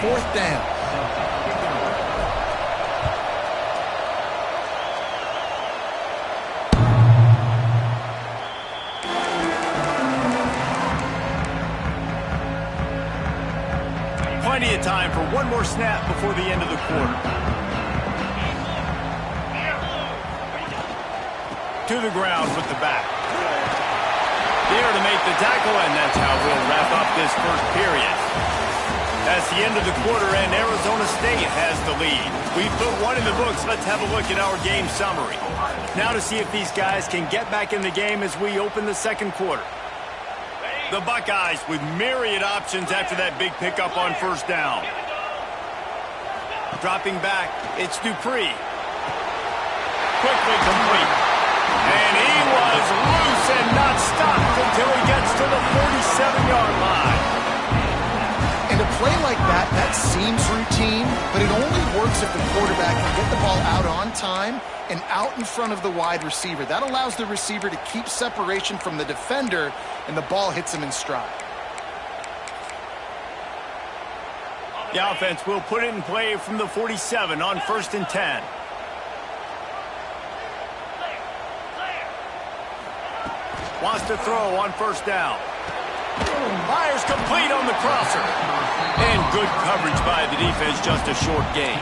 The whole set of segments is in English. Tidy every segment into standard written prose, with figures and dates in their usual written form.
4th down. Plenty of time for one more snap before the end of the quarter. To the ground with the back. There to make the tackle, and that's how we'll wrap up this first period. That's the end of the quarter, and Arizona State has the lead. We've put one in the books. Let's have a look at our game summary. Now to see if these guys can get back in the game as we open the second quarter. The Buckeyes with myriad options after that big pickup on first down. Dropping back, it's Dupree. Quickly complete. And he was loose and not stopped until he gets to the 47-yard line. And a play like that, that seems routine, but it only works if the quarterback can get the ball out on time and out in front of the wide receiver. That allows the receiver to keep separation from the defender, and the ball hits him in stride. The offense will put it in play from the 47 on 1st and 10. Wants to throw on first down. Fires complete on the crosser. And good coverage by the defense, just a short gain.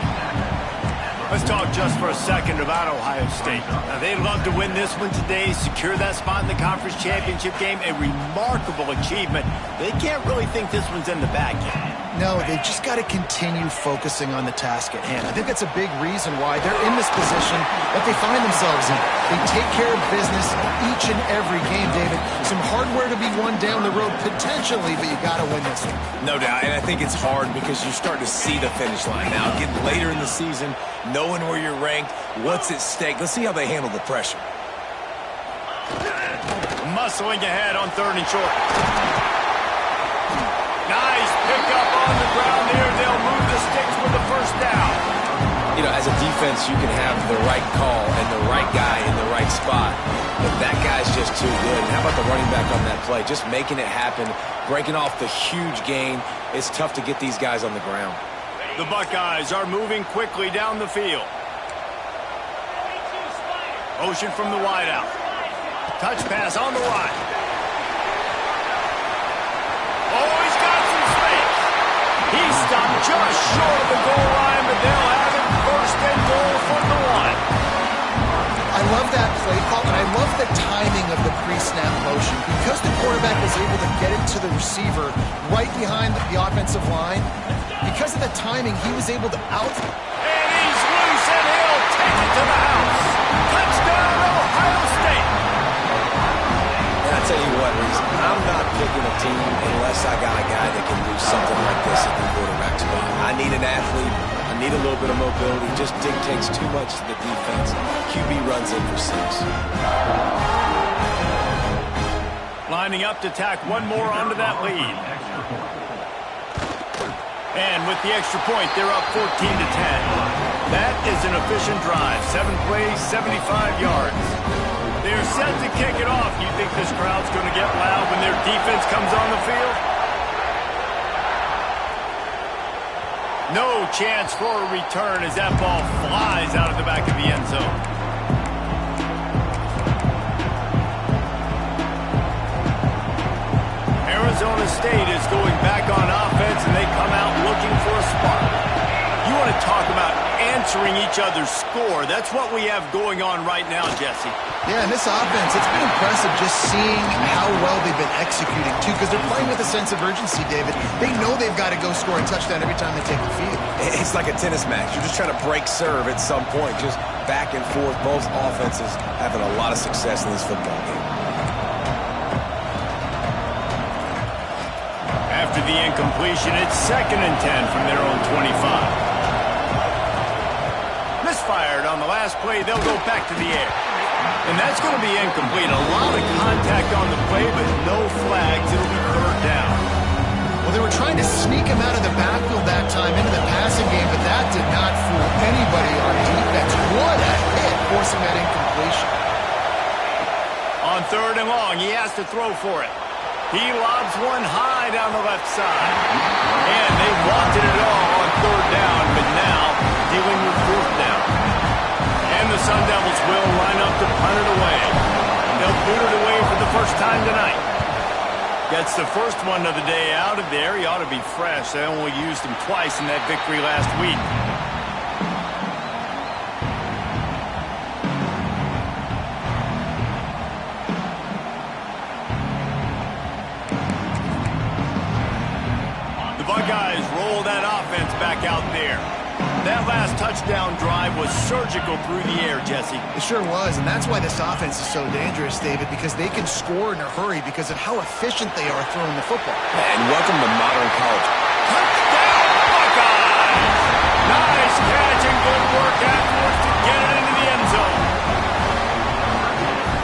Let's talk just for a second about Ohio State. Now, they'd love to win this one today, secure that spot in the conference championship game. A remarkable achievement. They can't really think this one's in the bag yet. No, they've just got to continue focusing on the task at hand. I think that's a big reason why they're in this position that they find themselves in. They take care of business each and every game, David. Some hardware to be won down the road potentially, but you got to win this one. No doubt, and I think it's hard because you start to see the finish line now. Getting later in the season, knowing where you're ranked, what's at stake. Let's see how they handle the pressure. Muscling ahead on 3rd and short. Nice pickup on the ground there. They'll move the sticks with the first down. You know, as a defense, you can have the right call and the right guy in the right spot, but that guy's just too good. And how about the running back on that play? Just making it happen, breaking off the huge gain. It's tough to get these guys on the ground. The Buckeyes are moving quickly down the field. Motion from the wideout. Touch pass on the right. Oh, he's got some space. He stopped just short of the goal line, but they'll have it 1st and goal from the 1. I love that play call, and I love the timing of the pre-snap motion. Because the quarterback was able to get it to the receiver right behind the offensive line, because of the timing, he was able to out. And he's loose, and he'll take it to the house. Touchdown, Ohio State. And I tell you what, Reese, I'm not picking a team unless I got a guy that can do something like this at the quarterback spot. I need an athlete. I need a little bit of mobility. Just dictates too much to the defense. QB runs in for 6. Lining up to tack one more onto that lead. And with the extra point, they're up 14 to 10. That is an efficient drive. 7 plays, 75 yards. They're set to kick it off. You think this crowd's going to get loud when their defense comes on the field? No chance for a return as that ball flies out of the back of the end zone. Arizona State is going back on offense, and they come out looking for a spark. You want to talk about answering each other's score. That's what we have going on right now, Jesse. Yeah, and this offense, it's been impressive just seeing how well they've been executing, too, because they're playing with a sense of urgency, David. They know they've got to go score a touchdown every time they take the field. It's like a tennis match. You're just trying to break serve at some point, just back and forth. Both offenses having a lot of success in this football game. After the incompletion, it's 2nd and 10 from their own 25. Misfired on the last play. They'll go back to the air. And that's going to be incomplete. A lot of contact on the play, but no flags. It'll be 3rd down. Well, they were trying to sneak him out of the backfield that time into the passing game, but that did not fool anybody on defense. What a hit, forcing that incompletion. On 3rd and long, he has to throw for it. He lobs one high down the left side. And they wanted it all to punt it away. They'll boot it away for the first time tonight. Gets the first one of the day out of there. He ought to be fresh. They only used him twice in that victory last week. The Buckeyes roll that offense back out there. That last touchdown drive was surgical through the air, Jesse. It sure was, and that's why this offense is so dangerous, David, because they can score in a hurry because of how efficient they are throwing the football. And welcome to modern college. Touchdown, Buckeyes! Nice catch and good work afterwards to get it into the end zone.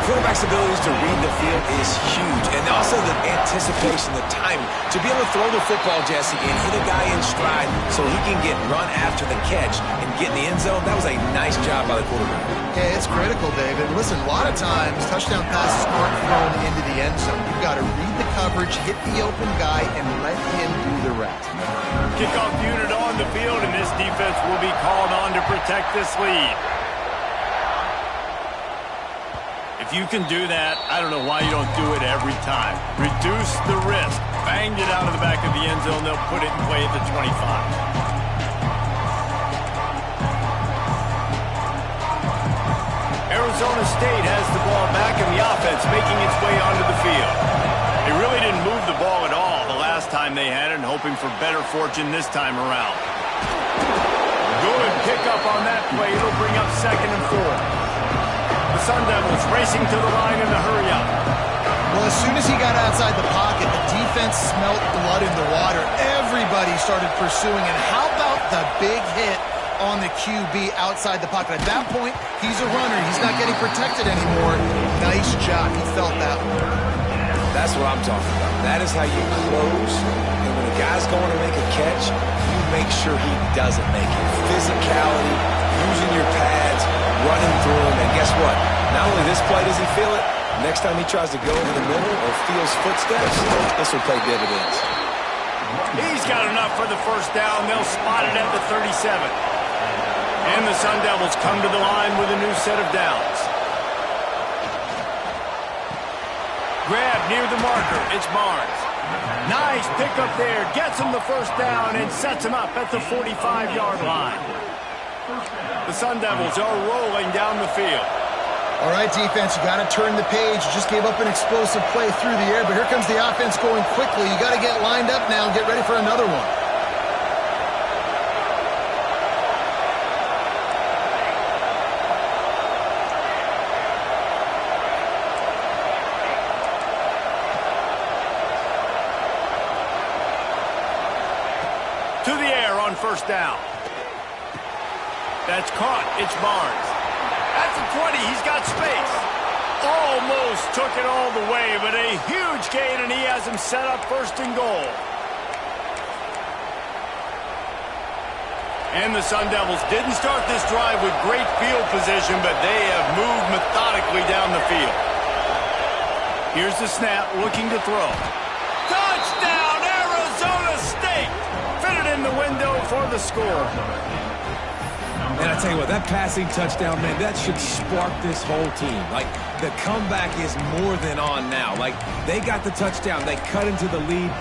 Quarterback's abilities to read the field is huge, and also the anticipation, the timing. To be able to throw the football, Jesse, and hit a guy in stride so he can get run after the catch and get in the end zone, that was a nice job by the quarterback. Yeah, it's critical, David. Listen, a lot of times, touchdown passes aren't thrown into the end zone. You've got to read the coverage, hit the open guy, and let him do the rest. Kickoff unit on the field, and this defense will be called on to protect this lead. If you can do that, I don't know why you don't do it every time. Reduce the risk. Banged it out of the back of the end zone. They'll put it in play at the 25. Arizona State has the ball back in the offense, making its way onto the field. They really didn't move the ball at all the last time they had it, and hoping for better fortune this time around. Good pickup on that play. It'll bring up 2nd and 4. The Sun Devils racing to the line in the hurry-up. Well, as soon as he got outside the pocket, the defense smelled blood in the water. Everybody started pursuing, and how about the big hit on the QB outside the pocket? At that point, he's a runner. He's not getting protected anymore. Nice job. He felt that one. That's what I'm talking about. That is how you close, and when a guy's going to make a catch, you make sure he doesn't make it. Physicality, using your pads, running through him, and guess what? Not only this play does he feel it, next time he tries to go over the middle or feels footsteps, this will pay dividends. He's got enough for the first down. They'll spot it at the 37. And the Sun Devils come to the line with a new set of downs. Grab near the marker. It's Barnes. Nice pickup there. Gets him the first down and sets him up at the 45-yard line. The Sun Devils are rolling down the field. All right, defense, you got to turn the page. You just gave up an explosive play through the air, but here comes the offense going quickly. You got to get lined up now and get ready for another one. To the air on first down. That's caught. It's Barnes. At the 20, he's got space. Almost took it all the way, but a huge gain, and he has him set up 1st and goal. And the Sun Devils didn't start this drive with great field position, but they have moved methodically down the field. Here's the snap, looking to throw. Touchdown, Arizona State! Fitted in the window for the score. And I tell you what, that passing touchdown, man, that should spark this whole team. Like, the comeback is more than on now. Like, they got the touchdown. They cut into the lead.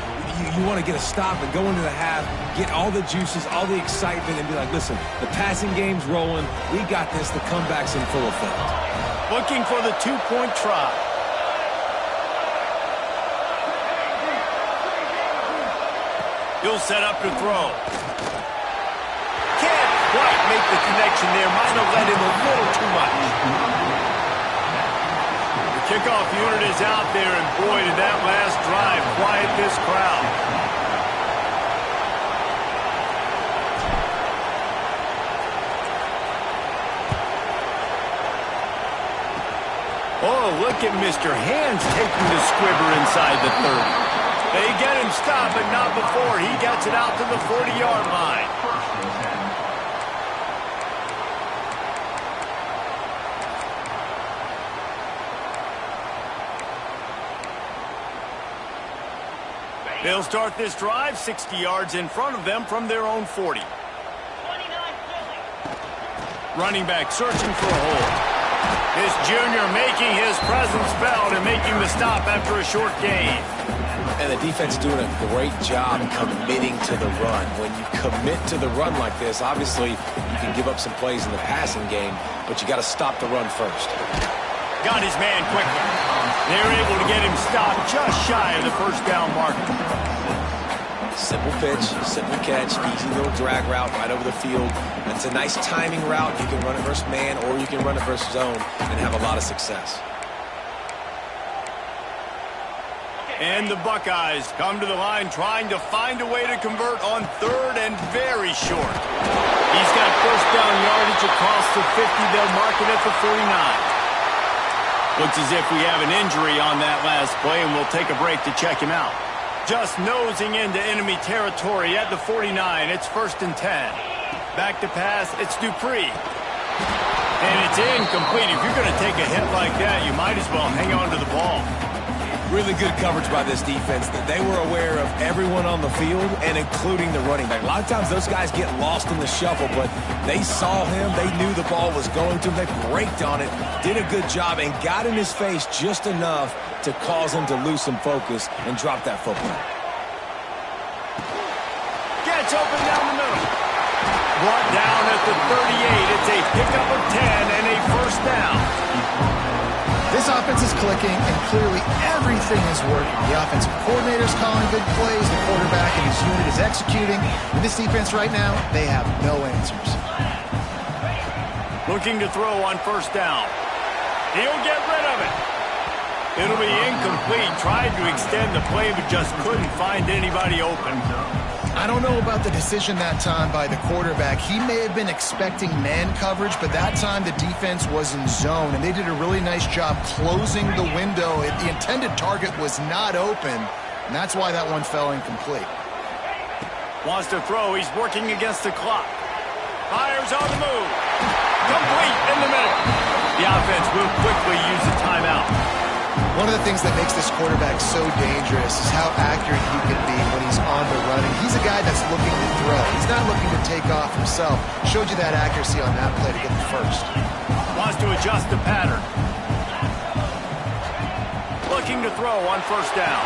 You want to get a stop and go into the half, get all the juices, all the excitement, and be like, listen, the passing game's rolling. We got this. The comeback's in full effect. Looking for the 2-point try. He'll set up to throw. Can't quite make the connection there. Might have led him a little too much. The kickoff unit is out there, and boy, did that last drive quiet this crowd. Oh, look at Mr. Hands taking the squibber inside the 30. They get him stopped, but not before. He gets it out to the 40-yard line. They'll start this drive 60 yards in front of them from their own 40. Running back searching for a hole. This junior making his presence felt and making the stop after a short gain. And the defense is doing a great job committing to the run. When you commit to the run like this, obviously you can give up some plays in the passing game, but you got to stop the run first. Got his man quickly. They're able to get him stopped just shy of the first down marker. Simple pitch, simple catch, easy little drag route right over the field. It's a nice timing route. You can run it versus man or you can run it versus zone and have a lot of success. And the Buckeyes come to the line trying to find a way to convert on third and very short. He's got first down yardage across the 50. They'll mark it at the 49. Looks as if we have an injury on that last play, and we'll take a break to check him out. Just nosing into enemy territory at the 49. It's 1st and 10. Back to pass. It's Dupree. And it's incomplete. If you're going to take a hit like that, you might as well hang on to the ball. Really good coverage by this defense. They were aware of everyone on the field and including the running back. A lot of times those guys get lost in the shuffle, but they saw him. They knew the ball was going to him. They braked on it, did a good job, and got in his face just enough to cause him to lose some focus and drop that football. Gets open down the middle. Brought down at the 38. It's a pickup of 10 and a first down. This offense is clicking, and clearly everything is working. The offensive coordinator's calling good plays, the quarterback and his unit is executing. With this defense right now, they have no answers. Looking to throw on first down. He'll get rid of it. It'll be incomplete. Tried to extend the play, but just couldn't find anybody open. I don't know about the decision that time by the quarterback. He may have been expecting man coverage, but that time the defense was in zone, and they did a really nice job closing the window. The intended target was not open, and that's why that one fell incomplete. Wants to throw. He's working against the clock. Fires on the move. Complete in the middle. The offense will quickly use a timeout. One of the things that makes this quarterback so dangerous is how accurate he can be when he's on the run. And he's a guy that's looking to throw. He's not looking to take off himself. Showed you that accuracy on that play to get the first. Wants to adjust the pattern. Looking to throw on first down.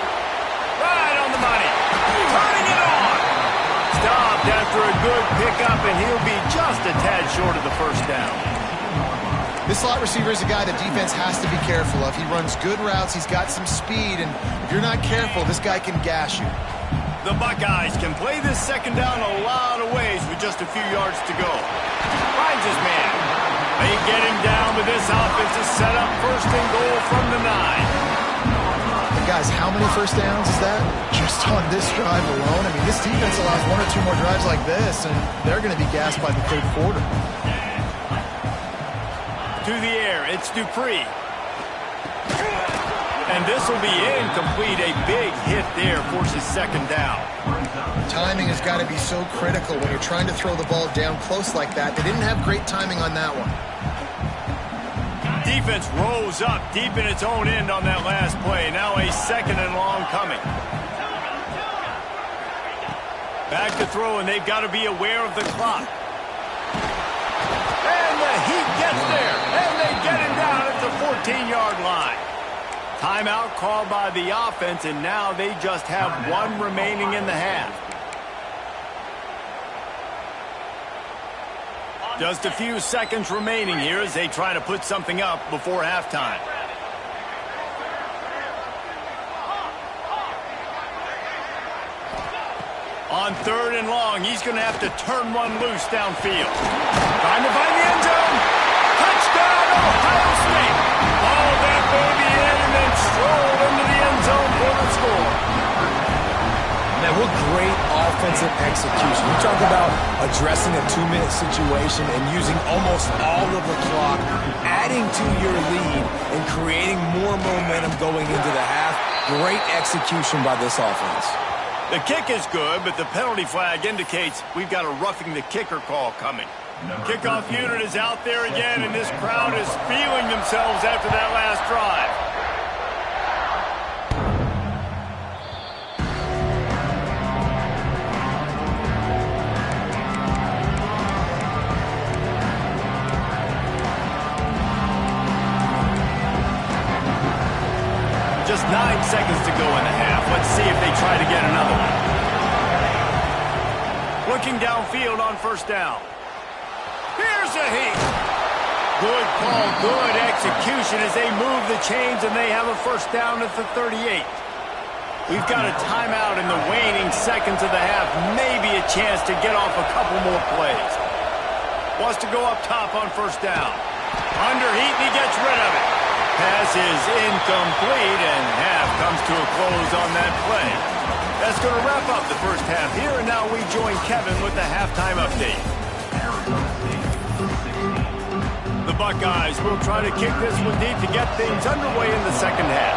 Right on the money. Turning it on. Stopped after a good pickup, and he'll be just a tad short of the first down. This slot receiver is a guy the defense has to be careful of. He runs good routes. He's got some speed, and if you're not careful, this guy can gash you. The Buckeyes can play this second down a lot of ways with just a few yards to go. Finds his man. They get him down, but this offense is set up 1st and goal from the 9. And guys, how many first downs is that? Just on this drive alone? I mean, this defense allows 1 or 2 more drives like this, and they're going to be gassed by the 3rd quarter. To the air, it's Dupree. And this will be incomplete. A big hit there forces 2nd down. Timing has got to be so critical when you're trying to throw the ball down close like that. They didn't have great timing on that one. Defense rose up deep in its own end on that last play. Now a 2nd and long coming. Back to throw, and they've got to be aware of the clock. And the heat gets there, and they get him down at the 14-yard line. Timeout called by the offense, and now they just have 1 remaining in the half. Just a few seconds remaining here as they try to put something up before halftime. On 3rd and long, he's going to have to turn one loose downfield. Trying to find the end zone. Touchdown, Ohio State. Ball that baby in and then stroll into the end zone for the score. Now, what great offensive execution. You talk about addressing a 2-minute situation and using almost all of the clock, adding to your lead and creating more momentum going into the half. Great execution by this offense. The kick is good, but the penalty flag indicates we've got a roughing the kicker call coming. Kickoff unit is out there again, and this crowd is feeling themselves after that last drive. 9 seconds to go in the half. Let's see if they try to get another one. Looking downfield on first down. Here's a heat. Good call, good execution as they move the chains, and they have a first down at the 38. We've got a timeout in the waning seconds of the half. Maybe a chance to get off a couple more plays. Wants to go up top on first down. Under heat, and he gets rid of it. Pass is incomplete, and half comes to a close on that play. That's going to wrap up the first half here, and now we join Kevin with the halftime update. The Buckeyes will try to kick this one deep to get things underway in the second half.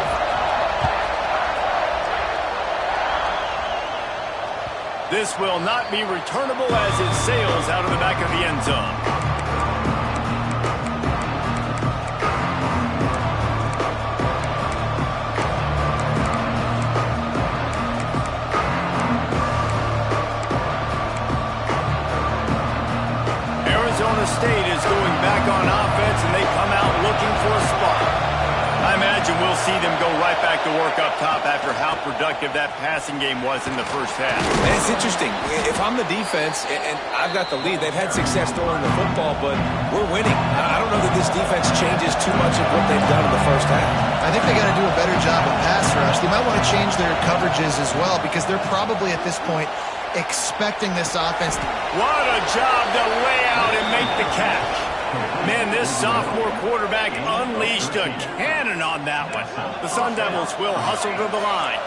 This will not be returnable as it sails out of the back of the end zone. State is going back on offense, and they come out looking for a spot. I imagine we'll see them go right back to work up top after how productive that passing game was in the first half. And it's interesting. If I'm the defense and I've got the lead, they've had success throwing the football, but we're winning. I don't know that this defense changes too much of what they've done in the first half. I think they got to do a better job of pass rush. They might want to change their coverages as well, because they're probably at this point expecting this offense. What a job to lay out and make the catch. Man, this sophomore quarterback unleashed a cannon on that one. The Sun Devils will hustle to the line.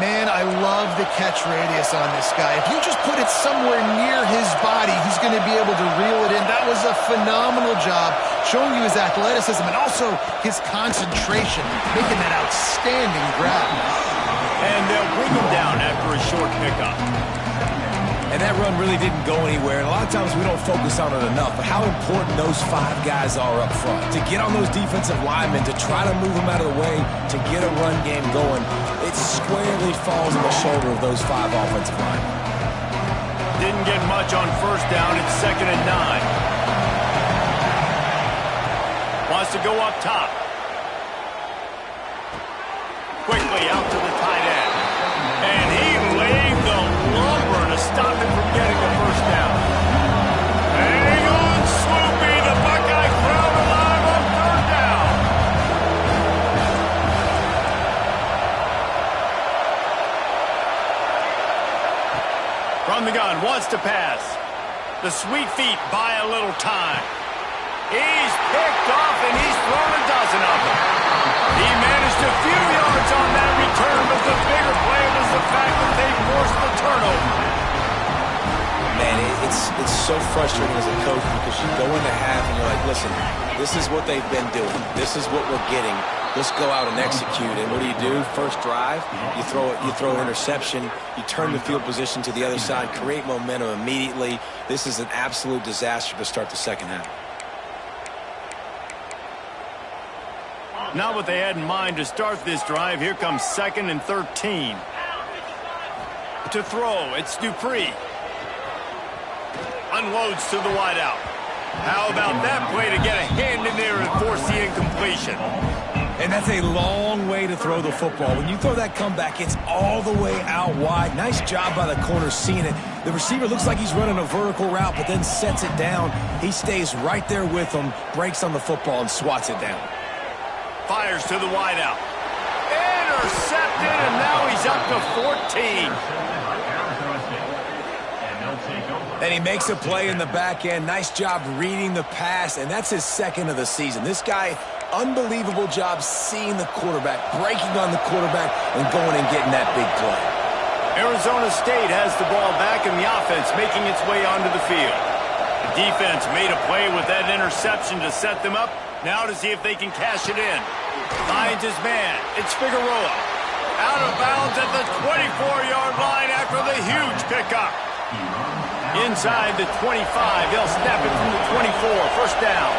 Man, I love the catch radius on this guy. If you just put it somewhere near his body, he's going to be able to reel it in. That was a phenomenal job, showing you his athleticism and also his concentration, making that outstanding grab. And they'll bring him down after a short pickup. And that run really didn't go anywhere. And a lot of times we don't focus on it enough, but how important those 5 guys are up front. To get on those defensive linemen, to try to move them out of the way, to get a run game going, it squarely falls on the shoulder of those 5 offensive linemen. Didn't get much on first down. It's 2nd and 9. Wants to go up top. Quickly out to the tight end. And he laid the lumber to stop him from getting the first down. Hang on, Swoopy. The Buckeye crowd alive on 3rd down. From the gun, wants to pass. The sweet feet buy a little time. He's picked off, and he's thrown a dozen of them. He managed a few yards on that return, but the bigger play was the fact that they forced the turnover. Man, it's so frustrating as a coach, because you go into half and you're like, listen, this is what they've been doing. This is what we're getting. Let's go out and execute. And what do? First drive, you throw an interception, you turn the field position to the other side, create momentum immediately. This is an absolute disaster to start the second half. Not what they had in mind to start this drive. Here comes 2nd and 13. To throw, it's Dupree. Unloads to the wideout. How about that play to get a hand in there and force the incompletion? And that's a long way to throw the football. When you throw that comeback, it's all the way out wide. Nice job by the corner seeing it. The receiver looks like he's running a vertical route, but then sets it down. He stays right there with him, breaks on the football, and swats it down. Fires to the wideout. Intercepted, and now he's up to 14. And he makes a play in the back end. Nice job reading the pass, and that's his 2nd of the season. This guy, unbelievable job seeing the quarterback, breaking on the quarterback, and going and getting that big play. Arizona State has the ball back, and the offense making its way onto the field. The defense made a play with that interception to set them up. Now to see if they can cash it in. Finds his man. It's Figueroa. Out of bounds at the 24-yard line after the huge pickup. Inside the 25. They'll snap it from the 24. First down.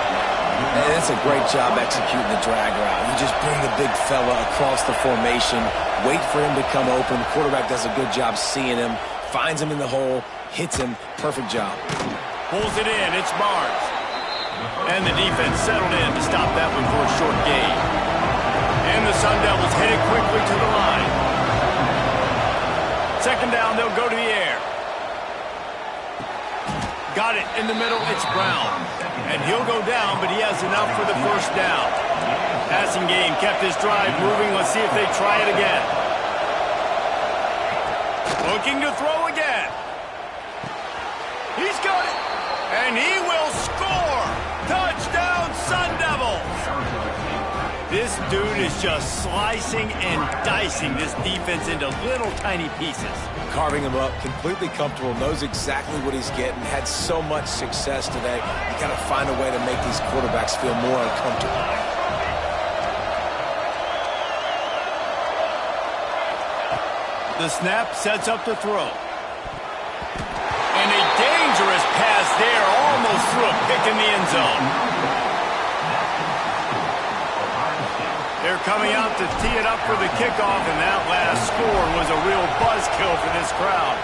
And that's a great job executing the drag route. You just bring the big fella across the formation, wait for him to come open. The quarterback does a good job seeing him, finds him in the hole, hits him. Perfect job. Pulls it in. It's Barnes. And the defense settled in to stop that one for a short gain. And the Sun Devils headed quickly to the line. Second down, they'll go to the air. Got it in the middle, it's Brown. And he'll go down, but he has enough for the first down. Passing game kept his drive moving. Let's see if they try it again. Looking to throw again. He's got it. And he will score. Touchdown, Sun Devils. This dude is just slicing and dicing this defense into little tiny pieces. Carving him up, completely comfortable, knows exactly what he's getting, had so much success today. You got to find a way to make these quarterbacks feel more uncomfortable. The snap sets up to throw. And a dangerous pass there, almost threw a pick in the end zone. They're coming out to tee it up for the kickoff, and that last score was a real buzzkill for this crowd.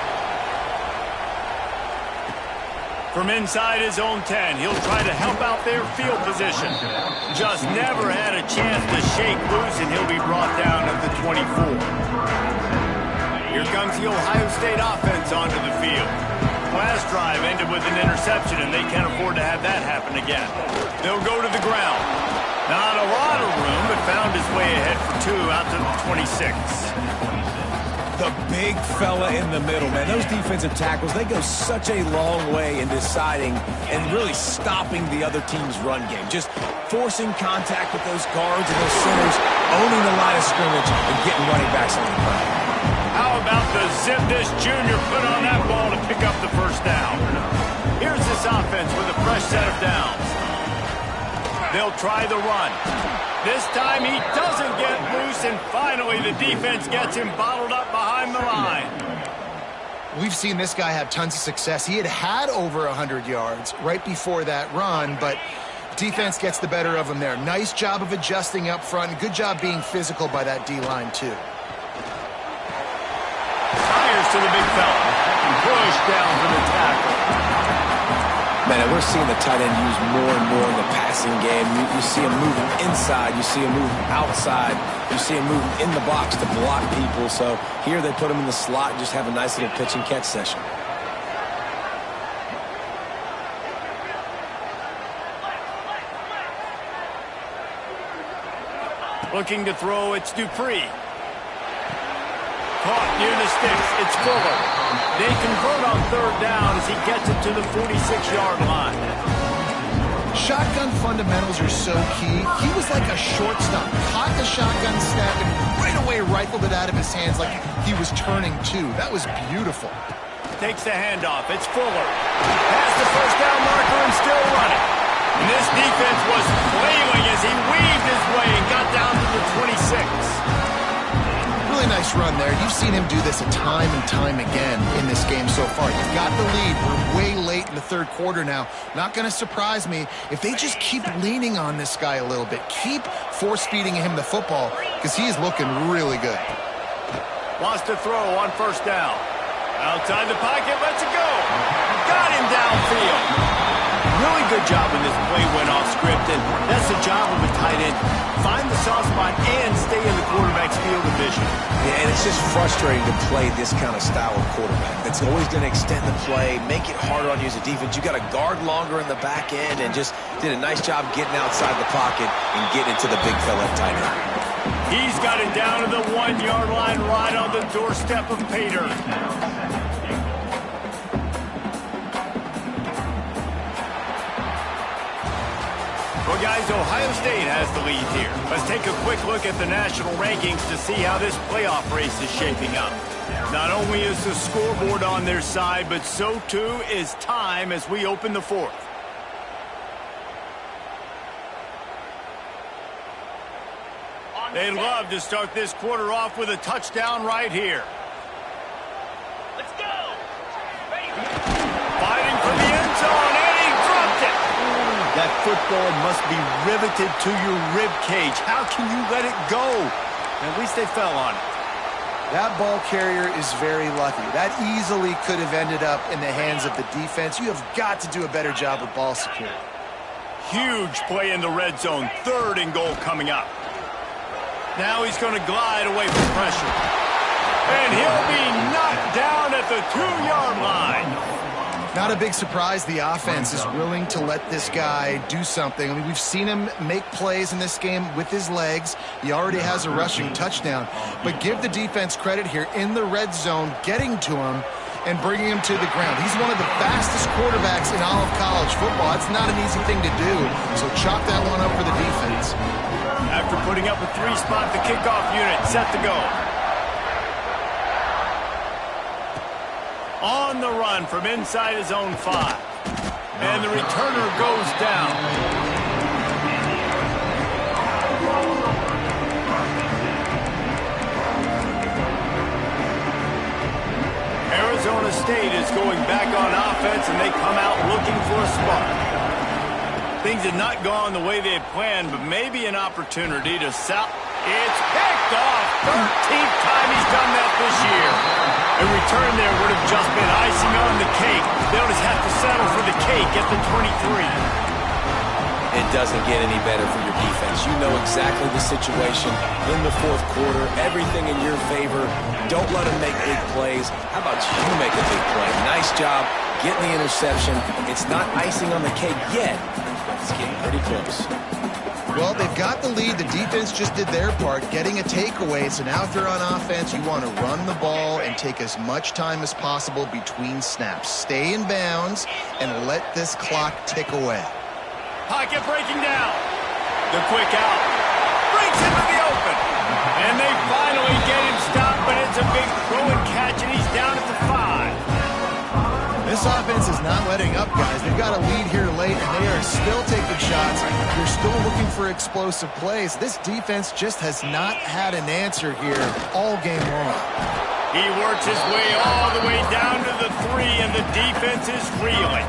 From inside his own 10, he'll try to help out their field position. Just never had a chance to shake loose, and he'll be brought down at the 24. Here comes the Ohio State offense onto the field. Last drive ended with an interception, and they can't afford to have that happen again. They'll go to the ground. Not a lot of room, but found his way ahead for 2 out to the 26. The big fella in the middle, man. Those defensive tackles, they go such a long way in deciding and really stopping the other team's run game. Just forcing contact with those guards and those centers, owning the line of scrimmage, and getting running backs on the ground. How about the zip this junior put on that ball to pick up the first down? Here's this offense with a fresh set of downs. They'll try the run. This time he doesn't get loose, and finally the defense gets him bottled up behind the line. We've seen this guy have tons of success. He had over 100 yards right before that run, but defense gets the better of him there. Nice job of adjusting up front. Good job being physical by that D-line, too. Fires to the big fella. Pushed down for the tackle. Man, we're seeing the tight end used more and more in the passing game. You see him moving inside. You see him moving outside. You see him moving in the box to block people. So here they put him in the slot and just have a nice little pitch and catch session. Looking to throw, it's Dupree. Caught near the sticks, it's Fuller. They convert on third down as he gets it to the 46-yard line. Shotgun fundamentals are so key. He was like a shortstop. Caught the shotgun snap and right away rifled it out of his hands like he was turning two. That was beautiful. Takes the handoff, it's Fuller. Past the first down marker and still running. And this defense was flailing as he weaved his way and got down to the 26. Really nice run there. You've seen him do this a time and time again in this game so far. You've got the lead. We're way late in the third quarter now. Not going to surprise me if they just keep leaning on this guy a little bit. Keep force-feeding him the football because he is looking really good. Wants to throw on first down. Outside the pocket, lets it go. Got him downfield. Really good job when this play went off script, and that's the job of a tight end. Find the soft spot and stay in the quarterback's field of vision. Yeah, and it's just frustrating to play this kind of style of quarterback. That's always going to extend the play, make it harder on you as a defense. You got to guard longer in the back end, and just did a nice job getting outside the pocket and getting into the big fella at tight end. He's got it down to the 1-yard line, right on the doorstep of Pater. Well, guys, Ohio State has the lead here. Let's take a quick look at the national rankings to see how this playoff race is shaping up. Not only is the scoreboard on their side, but so too is time as we open the fourth. They'd love to start this quarter off with a touchdown right here. Let's go! Fighting for the end zone, and he dropped it! That football must be riveted to your rib cage. How can you let it go? At least they fell on it. That ball carrier is very lucky. That easily could have ended up in the hands of the defense. You have got to do a better job with ball security. Huge play in the red zone. 3rd and goal coming up. Now he's going to glide away from pressure. And he'll be knocked down at the 2-yard line. Not a big surprise the offense is willing to let this guy do something. I mean, we've seen him make plays in this game with his legs. He already has a rushing touchdown. But give the defense credit here in the red zone, getting to him and bringing him to the ground. He's one of the fastest quarterbacks in all of college football. It's not an easy thing to do, so chalk that one up for the defense. After putting up a 3-spot, the kickoff unit set to go. On the run from inside his own 5. And the returner goes down. Arizona State is going back on offense, and they come out looking for a spark. Things had not gone the way they had planned, but maybe an opportunity to sell. It's picked off. 13th time he's done that this year. A return there would have just been icing on the cake. They'll just have to settle for the cake at the 23. It doesn't get any better for your defense. You know exactly the situation in the fourth quarter. Everything in your favor. Don't let them make big plays. How about you make a big play? Nice job getting the interception. It's not icing on the cake yet, but it's getting pretty close. Well, they've got the lead. The defense just did their part, getting a takeaway. So now if they're on offense, you want to run the ball and take as much time as possible between snaps. Stay in bounds and let this clock tick away. Pocket breaking down. The quick out. Breaks into the open. And they finally get him stopped, but it's a big throw and catch, and he's down at the 5. This offense is not letting up, guys. They've got a lead here late, and they are still taking shots. They're still looking for explosive plays. This defense just has not had an answer here all game long. He works his way all the way down to the 3, and the defense is reeling.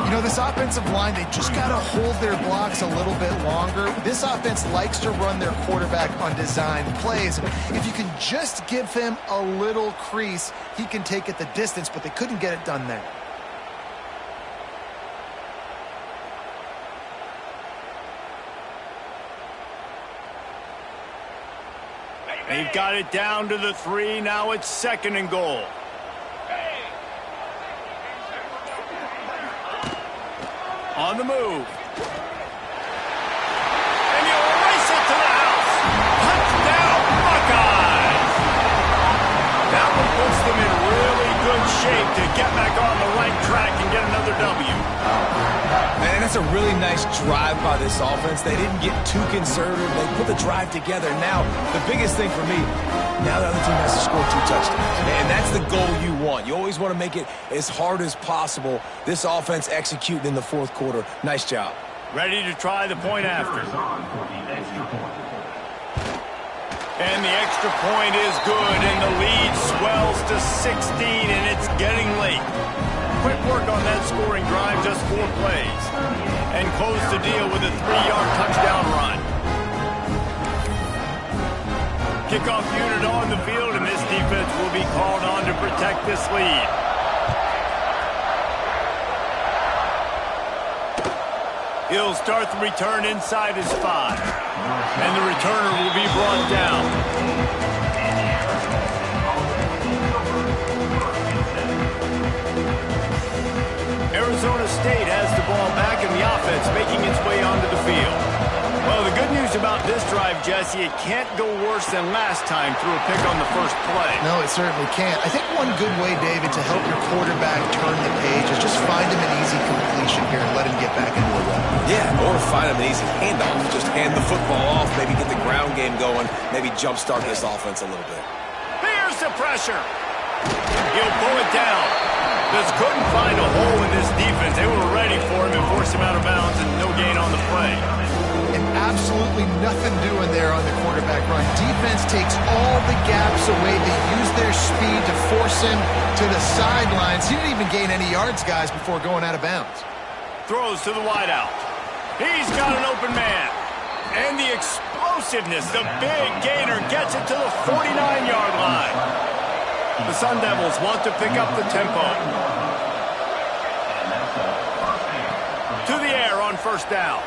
You know, this offensive line, they just got to hold their blocks a little bit longer. This offense likes to run their quarterback on designed plays. If you can just give him a little crease, he can take it the distance, but they couldn't get it done there. They've got it down to the 3. Now it's 2nd and goal. On the move. And he'll race it to the house. Touchdown, Buckeyes. That one puts them in really good shape to get back on the right track and get another W. Man, that's a really nice drive by this offense. They didn't get too conservative. They put the drive together. Now, the biggest thing for me, now the other team has to score 2 touchdowns. And that's the goal you want. You always want to make it as hard as possible. This offense executing in the fourth quarter. Nice job. Ready to try the point after. And the extra point is good, and the lead swells to 16, and it's getting late. Quick work on that scoring drive, just 4 plays. And close the deal with a 3-yard touchdown run. Kickoff unit on the field, and this defense will be called on to protect this lead. He'll start the return inside his 5. And the returner will be brought down. Arizona State has the ball back in the offense, making its way onto the field. Well, the good news about this drive, Jesse, it can't go worse than last time through a pick on the first play. No, it certainly can't. I think one good way, David, to help your quarterback turn the page is just find him an easy completion here and let him get back into a run. Yeah, or find him an easy handoff. Just hand the football off, maybe get the ground game going, maybe jumpstart this offense a little bit. Here's the pressure. He'll pull it down. Just couldn't find a hole in this defense. They were ready for him and forced him out of bounds, and no gain on the play. And absolutely nothing doing there on the quarterback run. Defense takes all the gaps away. They use their speed to force him to the sidelines. He didn't even gain any yards, guys, before going out of bounds. Throws to the wideout. He's got an open man. And the explosiveness, the big gainer gets it to the 49-yard line. The Sun Devils want to pick up the tempo. To the air on first down.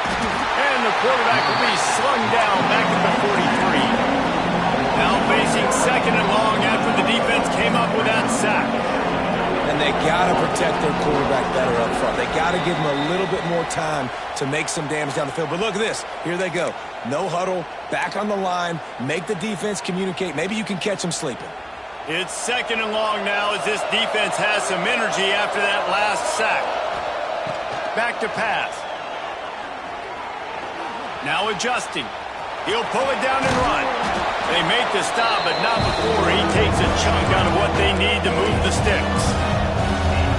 And and the quarterback will be slung down back at the 43. Now facing second and long after the defense came up with that sack. And they got to protect their quarterback better up front. They got to give him a little bit more time to make some damage down the field. But look at this. Here they go. No huddle, back on the line, make the defense communicate. Maybe you can catch them sleeping. It's second and long now as this defense has some energy after that last sack. Back to pass. Now adjusting. He'll pull it down and run. They make the stop, but not before he takes a chunk out of what they need to move the sticks.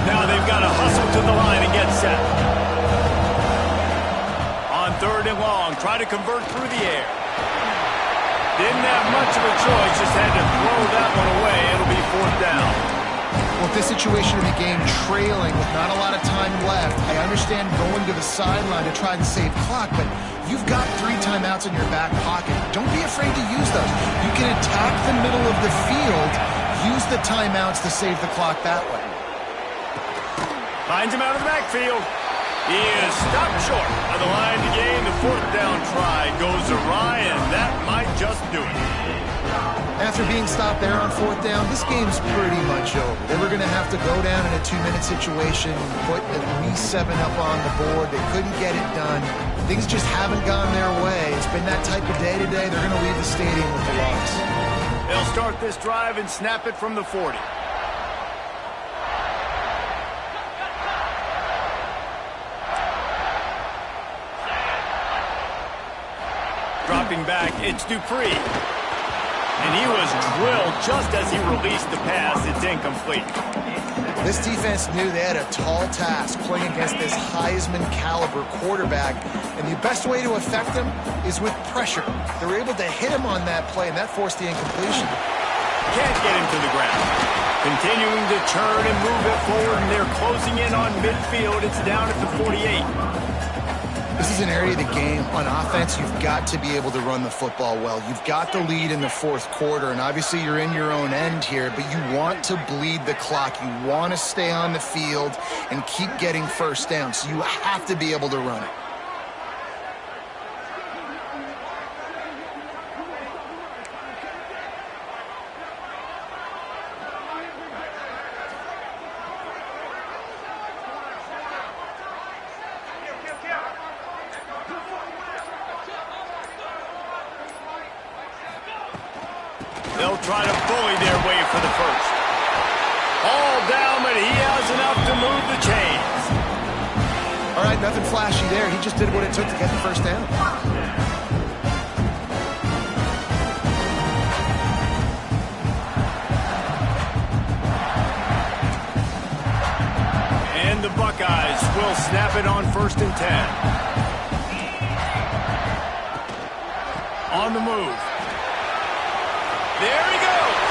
Now they've got to hustle to the line and get set. On third and long, try to convert through the air. Didn't have much of a choice, just had to throw that one away. It'll be fourth down. Well, with this situation of the game trailing with not a lot of time left, I understand going to the sideline to try and save clock, but you've got 3 timeouts in your back pocket. Don't be afraid to use those. You can attack the middle of the field, use the timeouts to save the clock that way. Finds him out of the backfield. He is stopped short of the line to gain. The fourth down try goes awry, and that might just do it. After being stopped there on fourth down, this game's pretty much over. They were going to have to go down in a 2-minute situation, put at least 7 up on the board. They couldn't get it done. Things just haven't gone their way. It's been that type of day today. They're going to leave the stadium with the loss. They'll start this drive and snap it from the 40. Dropping back, it's Dupree. And he was drilled just as he released the pass. It's incomplete. This defense knew they had a tall task playing against this Heisman caliber quarterback, and the best way to affect him is with pressure. They were able to hit him on that play, and that forced the incompletion. Can't get him to the ground. Continuing to turn and move it forward, and they're closing in on midfield. It's down at the 48. This is an area of the game. On offense, you've got to be able to run the football well. You've got the lead in the fourth quarter, and obviously you're in your own end here, but you want to bleed the clock. You want to stay on the field and keep getting first down, so you have to be able to run it. They'll try to bully their way for the first. All down, but he has enough to move the chains. All right, nothing flashy there. He just did what it took to get the first down. And the Buckeyes will snap it on 1st and 10. On the move. There he goes.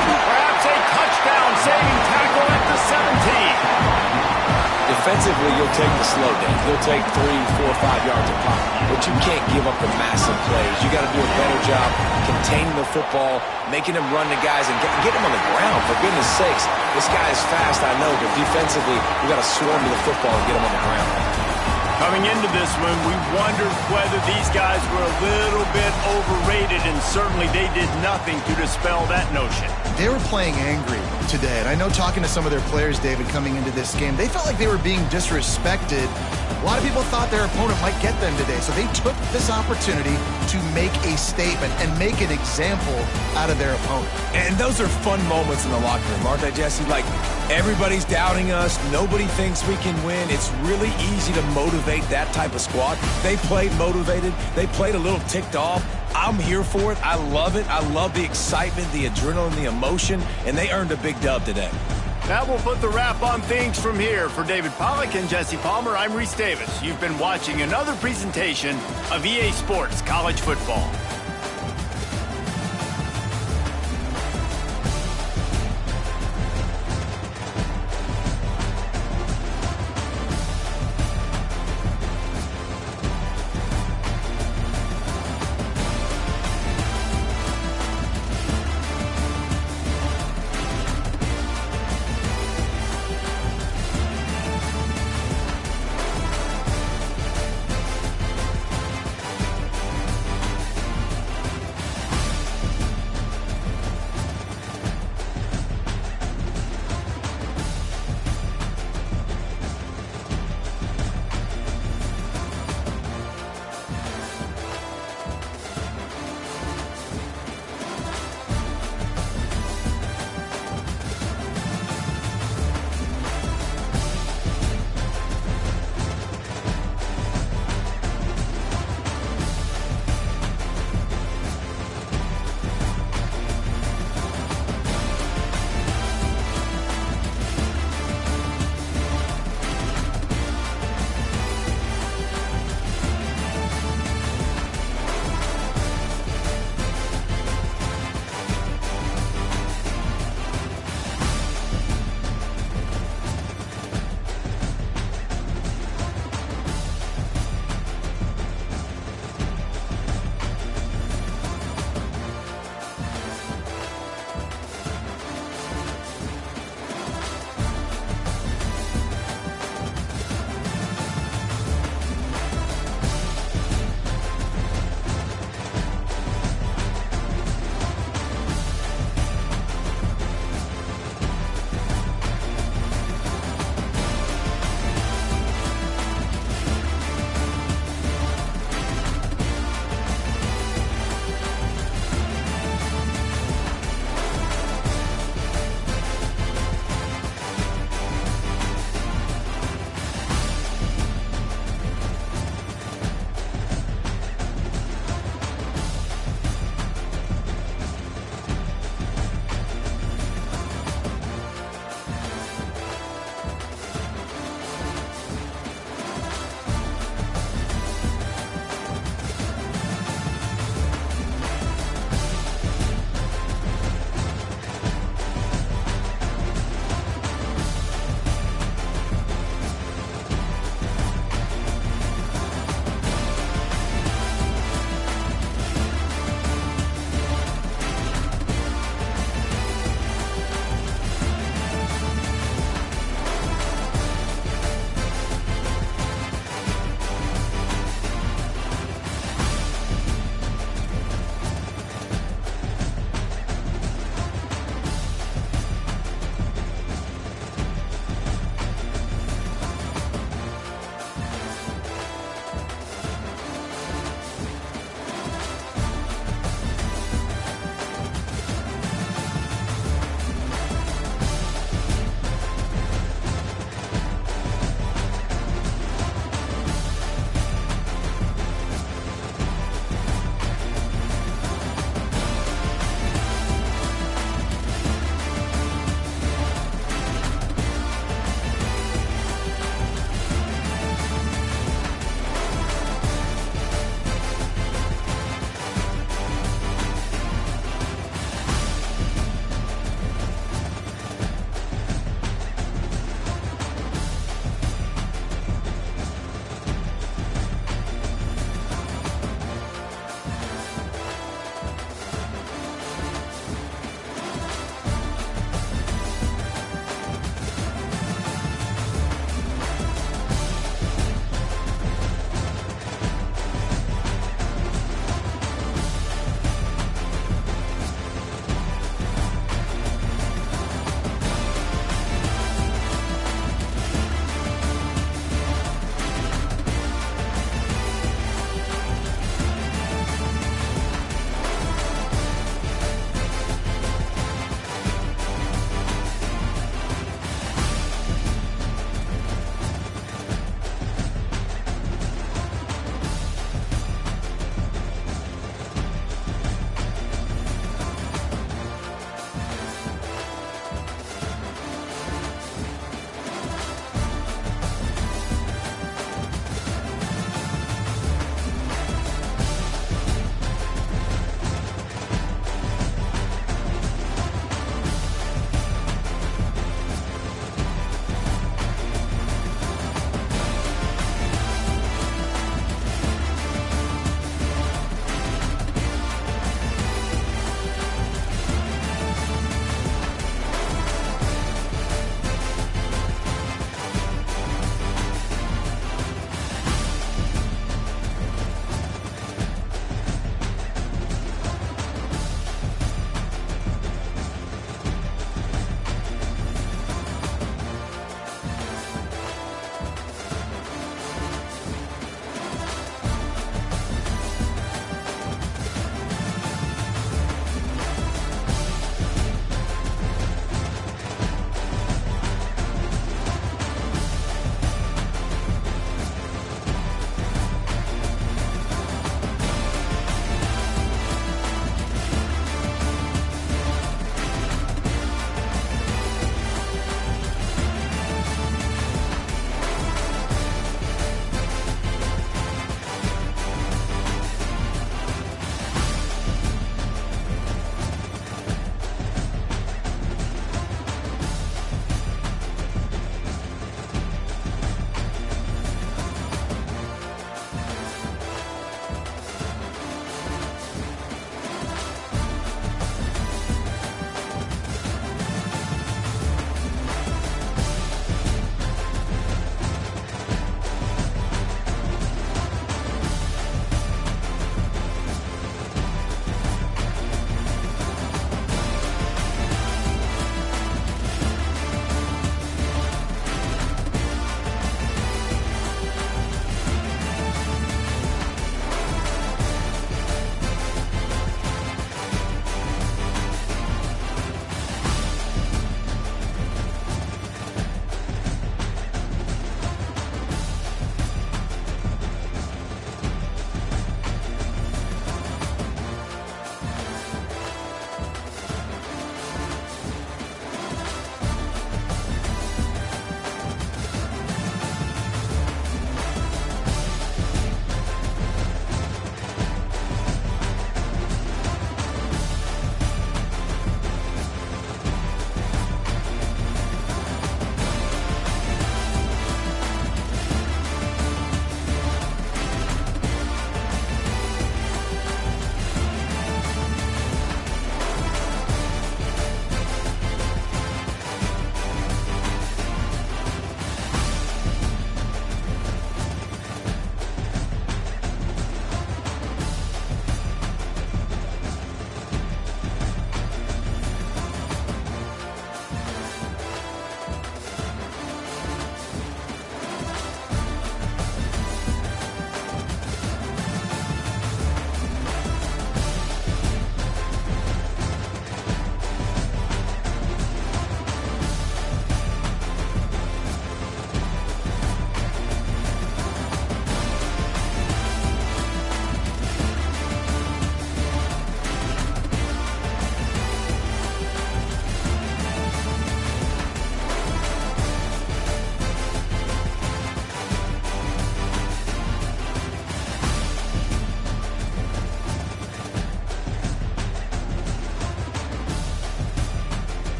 Perhaps a touchdown-saving tackle at the 17. Defensively, you'll take the slow down. You'll take 3, 4, 5 yards of pop. But you can't give up the massive plays. You got to do a better job containing the football, making them run the guys, and get them on the ground. For goodness sakes, this guy is fast, I know, but defensively, we got to swarm to the football and get him on the ground. Coming into this one, we wondered whether these guys were a little bit overrated, and certainly they did nothing to dispel that notion. They were playing angry today, and I know talking to some of their players, David, coming into this game, they felt like they were being disrespected. A lot of people thought their opponent might get them today, so they took this opportunity to make a statement and make an example out of their opponent. And those are fun moments in the locker room, aren't they, Jesse? Like, everybody's doubting us. Nobody thinks we can win. It's really easy to motivate that type of squad. They played motivated. They played a little ticked off. I'm here for it. I love it. I love the excitement, the adrenaline, the emotion, and they earned a big dub today. That will put the wrap on things from here. For David Pollack and Jesse Palmer, I'm Reese Davis. You've been watching another presentation of EA Sports College Football.